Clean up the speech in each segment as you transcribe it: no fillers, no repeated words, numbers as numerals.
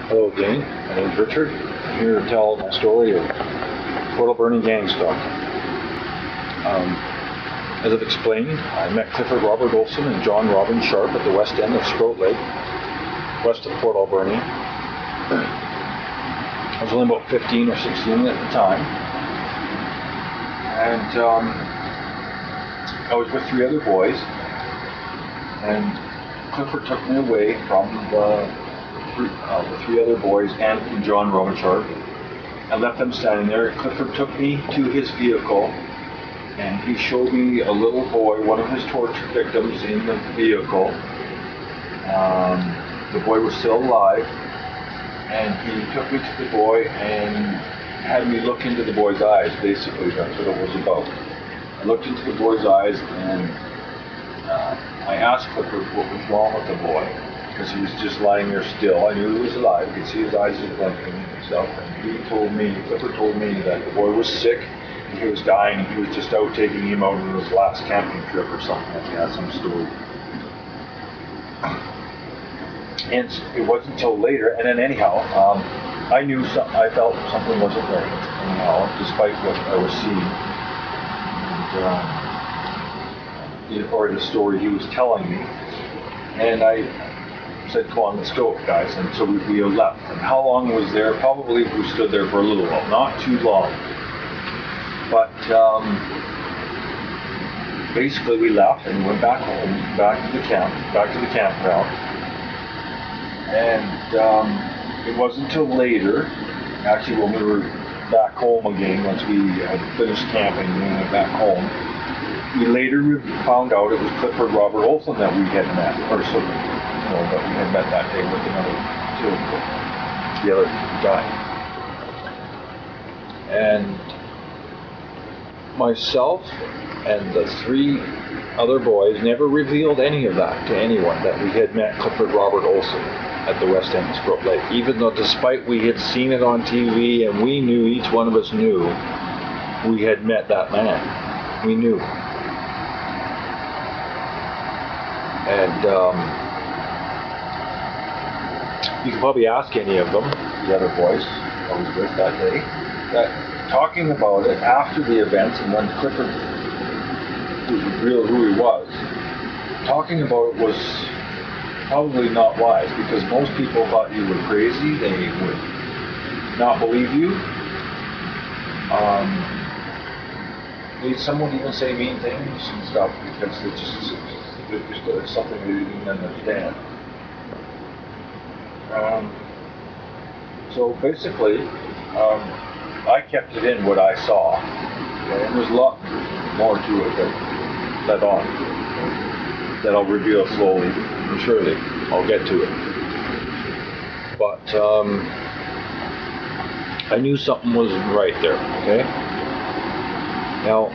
Hello again, my name is Richard. I'm here to tell my story of Port Alberni gang stalking. As I've explained, I met Clifford Robert Olson and John Robin Sharp at the west end of Sprout Lake, west of Port Alberni. I was only about 15 or 16 at the time, and I was with 3 other boys, and Clifford took me away from the 3 other boys and from John Robin Sharp. I left them standing there. Clifford took me to his vehicle, and he showed me a little boy, one of his torture victims, in the vehicle. The boy was still alive, and he took me to the boy and had me look into the boy's eyes. Basically, that's what it was about. I looked into the boy's eyes, and I asked Clifford what was wrong with the boy, because he was just lying there still. I knew he was alive. I could see his eyes just blinking and stuff. And Clifford told me that the boy was sick, and he was dying, and he was just out taking him out on his last camping trip or something. Like he had some story. And it wasn't until later, and then anyhow, I knew something. I felt something wasn't right. Anyhow, despite what I was seeing, or the story he was telling me, and I said, "Come on, let's go, guys." And so we left. And how long was there? Probably we stood there for a little while, not too long. But basically, we left and went back home, back to the campground. And it wasn't until later, actually, when we were back home again, once we had finished camping and we went back home, we later found out it was Clifford Robert Olson that we had met, or so, that we had met that day with the other guy. And myself and the 3 other boys never revealed any of that to anyone, that we had met Clifford Robert Olson at the west end of Sprout Lake, even though despite we had seen it on TV and we knew, each one of us knew, we had met that man. We knew. And you can probably ask any of them, the other boys I was with that day, that talking about it after the events and when Clifford revealed who he was, talking about it was probably not wise, because most people thought you were crazy. They would not believe you. Some would even say mean things and stuff, because it's something they didn't understand. So basically, I kept it in what I saw, and there's a lot more to it that I'll reveal slowly and surely. I'll get to it. But I knew something wasn't right there. Okay. Now,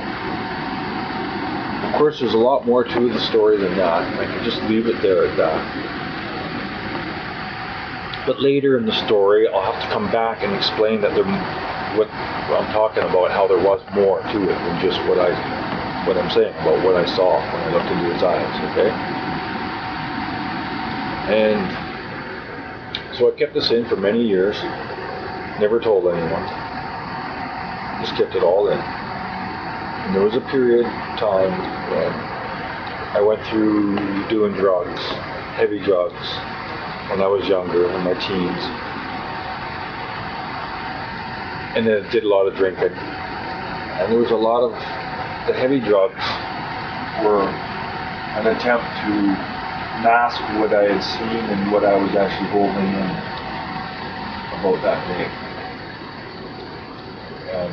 of course, there's a lot more to the story than that. I can just leave it there at that. But later in the story, I'll have to come back and explain that what I'm talking about, how there was more to it than just what I'm saying about what I saw when I looked into his eyes. Okay. And so I kept this in for many years, never told anyone, just kept it all in. And there was a period of time when I went through doing drugs, heavy drugs, when I was younger, in my teens. And then I did a lot of drinking. And there was a lot of, the heavy drugs were an attempt to mask what I had seen and what I was actually holding in about that day. And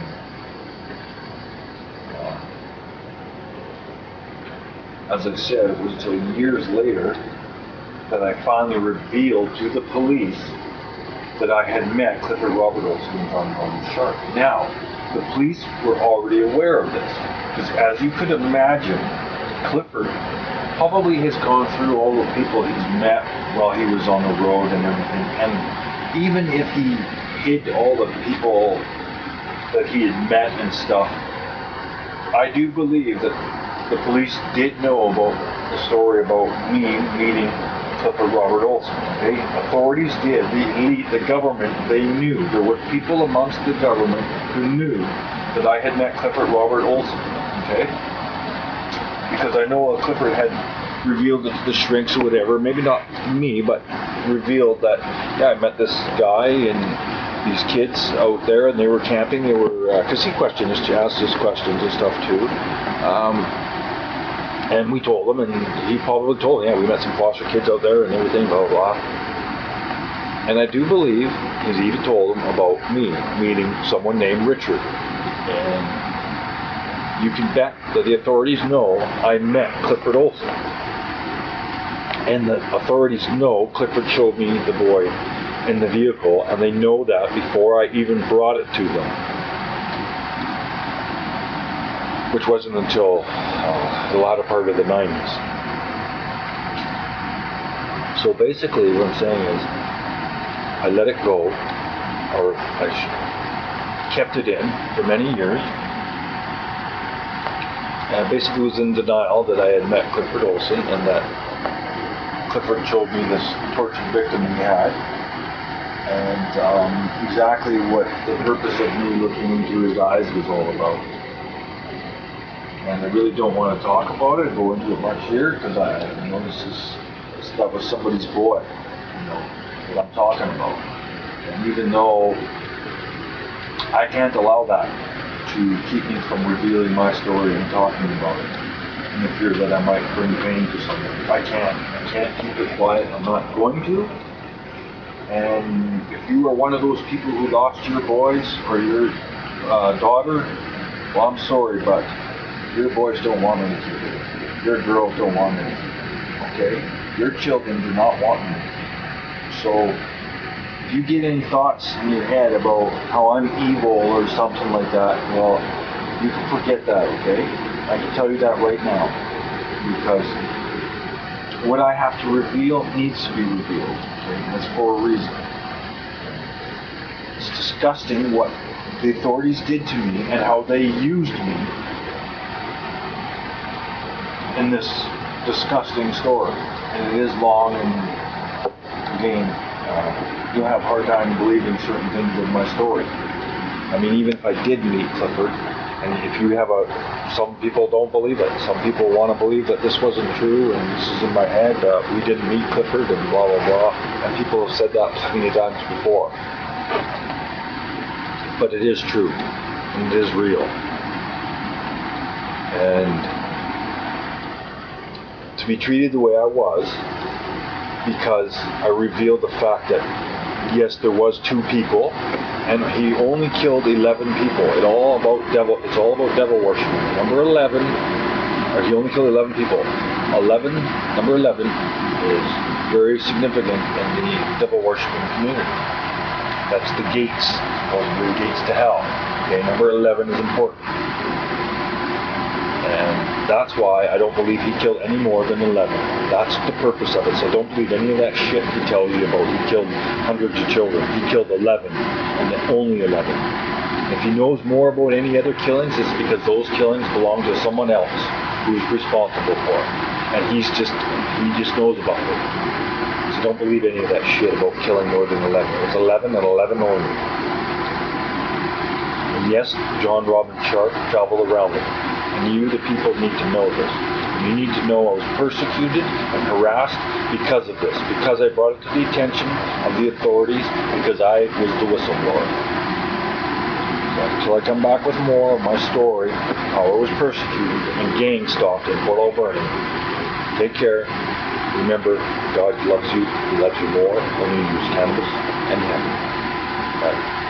as I said, it was until years later that I finally revealed to the police that I had met Clifford Robert Olson and John Robin Sharp. Now, the police were already aware of this, because as you could imagine, Clifford probably has gone through all the people he's met while he was on the road and everything, and even if he hid all the people that he had met and stuff, I do believe that the police did know about the story about me meeting Clifford Robert Olson. Okay? Authorities did. The elite, the government, they knew. There were people amongst the government who knew that I had met Clifford Robert Olson. Okay? Because I know Clifford had revealed it to the shrinks or whatever, maybe not me, but revealed that, yeah, I met this guy and these kids out there, and they were camping. They were, because he questioned us, asked us questions and stuff too. And we told him, and he probably told him, yeah, we met some foster kids out there and everything, blah, blah, blah. And I do believe, because he even told him about me meeting someone named Richard. And you can bet that the authorities know I met Clifford Olson. And the authorities know Clifford showed me the boy in the vehicle, and they know that before I even brought it to them. Which wasn't until the latter part of the 90s. So basically what I'm saying is, I let it go, or I kept it in for many years. And I basically was in denial that I had met Clifford Olson and that Clifford showed me this tortured victim he had. And exactly what the purpose of me looking into his eyes was all about. And I really don't want to talk about it, go into it much here, because that was somebody's boy, that I'm talking about. And even though I can't allow that to keep me from revealing my story and talking about it, in the fear that I might bring pain to someone. I can't keep it quiet. I'm not going to. And if you are one of those people who lost your boys or your daughter, well, I'm sorry, but your boys don't want me to keep it. Your girls don't want me to keep it. Okay? Your children do not want me. So, if you get any thoughts in your head about how I'm evil or something like that, well, you can forget that, okay? I can tell you that right now. Because what I have to reveal needs to be revealed. Okay? And that's for a reason. It's disgusting what the authorities did to me and how they used me in this disgusting story. And it is long, and again, you'll have a hard time believing certain things of my story. I mean, even if I did meet Clifford, and if you have some people don't believe it. Some people want to believe that this wasn't true, and this is in my head, we didn't meet Clifford, and blah, blah, blah. And people have said that many times before. But it is true, and it is real. And to be treated the way I was, because I revealed the fact that, yes, there was 2 people, and he only killed 11 people. It's all about devil worshiping. Number 11, or he only killed 11 people. Number 11 is very significant in the devil worshiping community. That's the gates, the gates to hell. Okay, number 11 is important. And that's why I don't believe he killed any more than 11. That's the purpose of it. So don't believe any of that shit he tells you about. He killed hundreds of children. He killed 11, and then only 11. If he knows more about any other killings, it's because those killings belong to someone else who is responsible for it. And he just knows about it. So don't believe any of that shit about killing more than 11. It was 11 and 11 only. And yes, John Robin Sharp traveled around it. And you, the people, need to know this. And you need to know I was persecuted and harassed because of this. Because I brought it to the attention of the authorities, because I was the whistleblower. So until I come back with more of my story, how I was persecuted and gang stalked in Port Alberni. Take care. Remember, God loves you. He loves you more when you use cannabis and hemp. Bye.